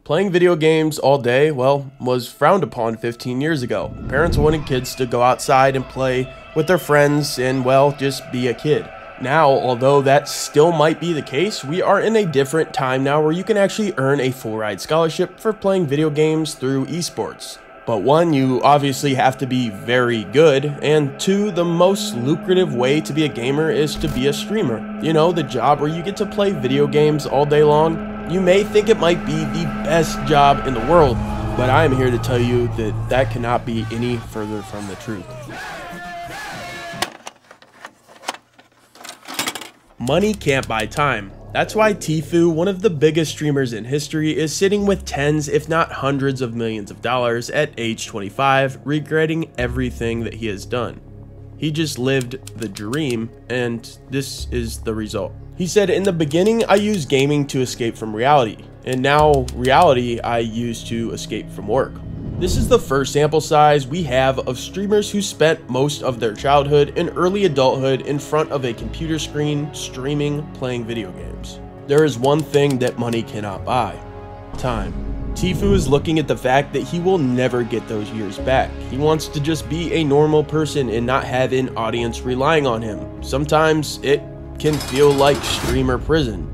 Playing video games all day, well, was frowned upon 15 years ago. Parents wanted kids to go outside and play with their friends and, well, just be a kid. Now, although that still might be the case, we are in a different time now where you can actually earn a full ride scholarship for playing video games through esports. But one, you obviously have to be very good, and two, the most lucrative way to be a gamer is to be a streamer. You know, the job where you get to play video games all day long. You may think it might be the best job in the world, but I am here to tell you that that cannot be any further from the truth. Money can't buy time. That's why Tfue, one of the biggest streamers in history, is sitting with tens if not hundreds of millions of dollars at age 25, regretting everything that he has done. He just lived the dream, and this is the result. He said, "In the beginning, I used gaming to escape from reality, and now reality I use to escape from work." This is the first sample size we have of streamers who spent most of their childhood and early adulthood in front of a computer screen, streaming, playing video games. There is one thing that money cannot buy: time. Tfue is looking at the fact that he will never get those years back. He wants to just be a normal person and not have an audience relying on him. Sometimes it can feel like streamer prison.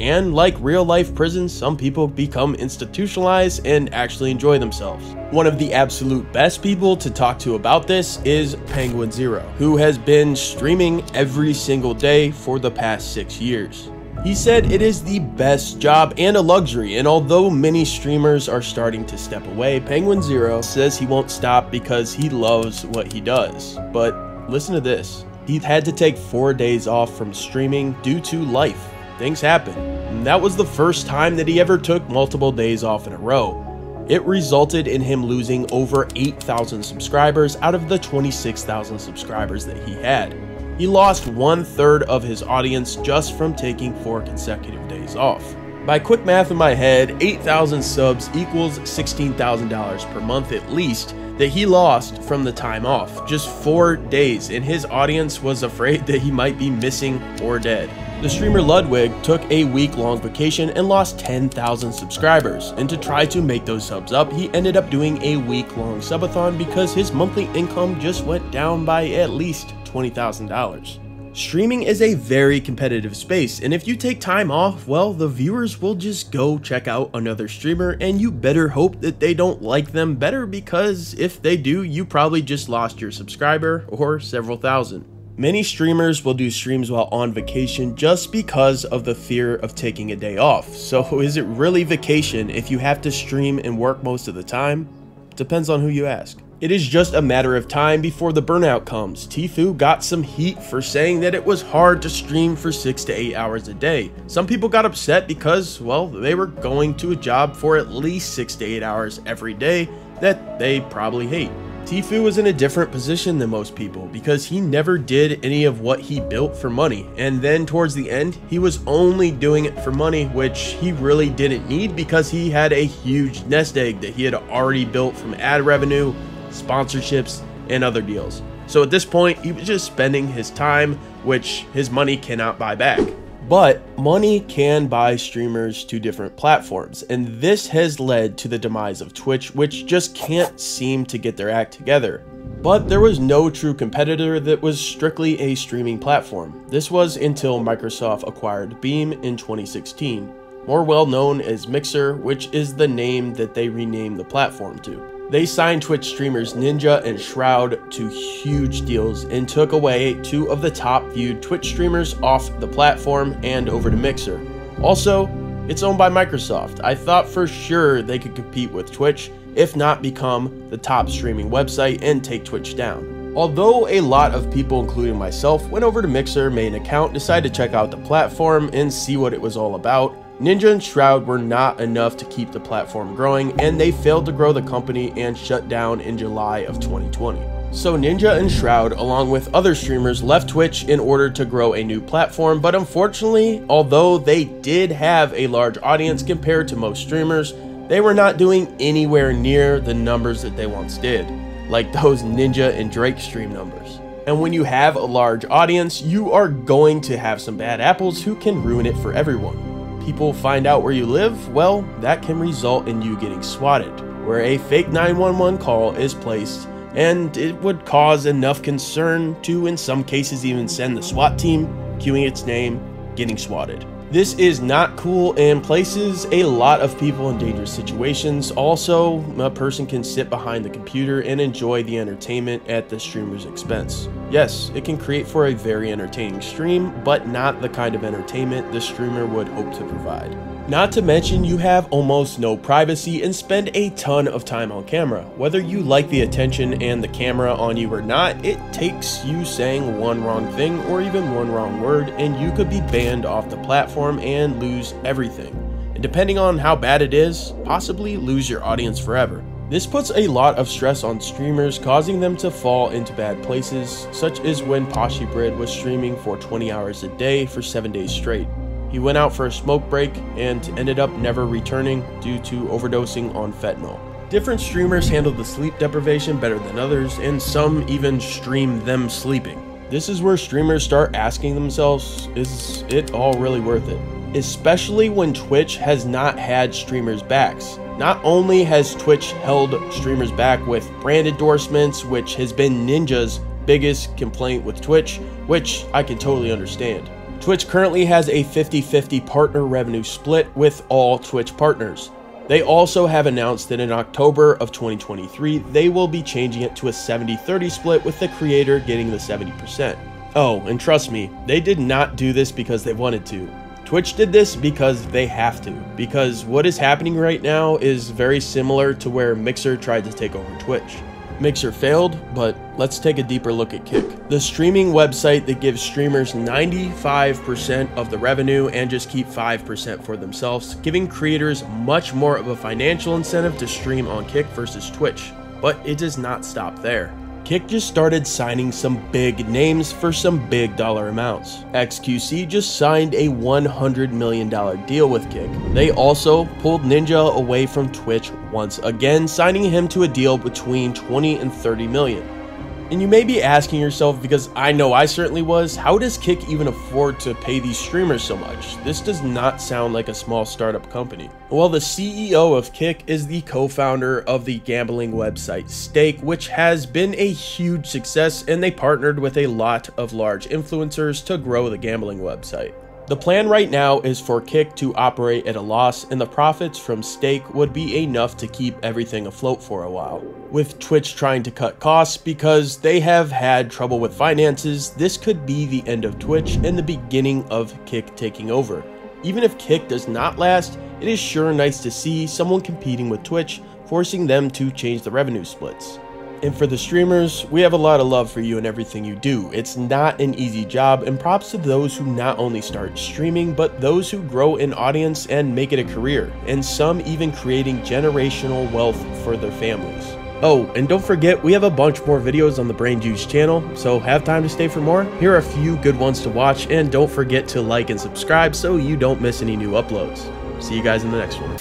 And like real life prison, some people become institutionalized and actually enjoy themselves. One of the absolute best people to talk to about this is Penguin0, who has been streaming every single day for the past 6 years. He said it is the best job and a luxury, and although many streamers are starting to step away, Penguin0 says he won't stop because he loves what he does. But listen to this. He had to take 4 days off from streaming due to life. Things happen. And that was the first time that he ever took multiple days off in a row. It resulted in him losing over 8,000 subscribers out of the 26,000 subscribers that he had. He lost 1/3 of his audience just from taking 4 consecutive days off. By quick math in my head, 8,000 subs equals $16,000 per month at least that he lost from the time off. Just 4 days, and his audience was afraid that he might be missing or dead. The streamer Ludwig took a week-long vacation and lost 10,000 subscribers, and to try to make those subs up, he ended up doing a week-long subathon because his monthly income just went down by at least $20,000. Streaming is a very competitive space, and if you take time off, well, the viewers will just go check out another streamer, and you better hope that they don't like them better, because if they do, you probably just lost your subscriber or several thousand. Many streamers will do streams while on vacation just because of the fear of taking a day off. So is it really vacation if you have to stream and work most of the time? Depends on who you ask. It is just a matter of time before the burnout comes. Tfue got some heat for saying that it was hard to stream for 6 to 8 hours a day. Some people got upset because, well, they were going to a job for at least 6 to 8 hours every day that they probably hate. Tfue was in a different position than most people because he never did any of what he built for money, and then towards the end he was only doing it for money, which he really didn't need because he had a huge nest egg that he had already built from ad revenue, sponsorships, and other deals. So at this point he was just spending his time, which his money cannot buy back. But money can buy streamers to different platforms, and this has led to the demise of Twitch, which just can't seem to get their act together. But there was no true competitor that was strictly a streaming platform. This was until Microsoft acquired Beam in 2016, more well known as Mixer, which is the name that they renamed the platform to. They signed Twitch streamers Ninja and Shroud to huge deals and took away 2 of the top viewed Twitch streamers off the platform and over to Mixer. Also, it's owned by Microsoft. I thought for sure they could compete with Twitch, if not become the top streaming website and take Twitch down. Although a lot of people, including myself, went over to Mixer, made an account, decided to check out the platform and see what it was all about, Ninja and Shroud were not enough to keep the platform growing, and they failed to grow the company and shut down in July of 2020. So Ninja and Shroud, along with other streamers, left Twitch in order to grow a new platform, but unfortunately, although they did have a large audience compared to most streamers, they were not doing anywhere near the numbers that they once did, like those Ninja and Drake stream numbers. And when you have a large audience, you are going to have some bad apples who can ruin it for everyone. people find out where you live, well, that can result in you getting swatted, where a fake 911 call is placed, and it would cause enough concern to, in some cases, even send the SWAT team, queuing its name, getting swatted. This is not cool and places a lot of people in dangerous situations. Also, a person can sit behind the computer and enjoy the entertainment at the streamer's expense. Yes, it can create for a very entertaining stream, but not the kind of entertainment the streamer would hope to provide. Not to mention, you have almost no privacy and spend a ton of time on camera. Whether you like the attention and the camera on you or not, it takes you saying one wrong thing or even one wrong word and you could be banned off the platform and lose everything. And depending on how bad it is, possibly lose your audience forever. This puts a lot of stress on streamers, causing them to fall into bad places, such as when Poshibrid was streaming for 20 hours a day for 7 days straight. He went out for a smoke break and ended up never returning due to overdosing on fentanyl. Different streamers handle the sleep deprivation better than others, and some even stream them sleeping. This is where streamers start asking themselves, is it all really worth it? Especially when Twitch has not had streamers' backs. Not only has Twitch held streamers back with brand endorsements, which has been Ninja's biggest complaint with Twitch, which I can totally understand. Twitch currently has a 50-50 partner revenue split with all Twitch partners. They also have announced that in October of 2023, they will be changing it to a 70-30 split with the creator getting the 70%. Oh, and trust me, they did not do this because they wanted to. Twitch did this because they have to, because what is happening right now is very similar to where Mixer tried to take over Twitch. Mixer failed, but let's take a deeper look at Kick, the streaming website that gives streamers 95% of the revenue and just keep 5% for themselves, giving creators much more of a financial incentive to stream on Kick versus Twitch. But it does not stop there. Kick just started signing some big names for some big dollar amounts. XQC just signed a $100 million deal with Kick. They also pulled Ninja away from Twitch once again, signing him to a deal between 20 and 30 million. And you may be asking yourself, because I know I certainly was, how does Kick even afford to pay these streamers so much? This does not sound like a small startup company. Well, the CEO of Kick is the co-founder of the gambling website Stake, which has been a huge success, and they partnered with a lot of large influencers to grow the gambling website. The plan right now is for Kick to operate at a loss, and the profits from Stake would be enough to keep everything afloat for a while. With Twitch trying to cut costs because they have had trouble with finances, this could be the end of Twitch and the beginning of Kick taking over. Even if Kick does not last, it is sure nice to see someone competing with Twitch, forcing them to change the revenue splits. And for the streamers, we have a lot of love for you and everything you do. It's not an easy job, and props to those who not only start streaming, but those who grow an audience and make it a career, and some even creating generational wealth for their families. Oh, and don't forget, we have a bunch more videos on the Brain Juice channel, so have time to stay for more. Here are a few good ones to watch, and don't forget to like and subscribe so you don't miss any new uploads. See you guys in the next one.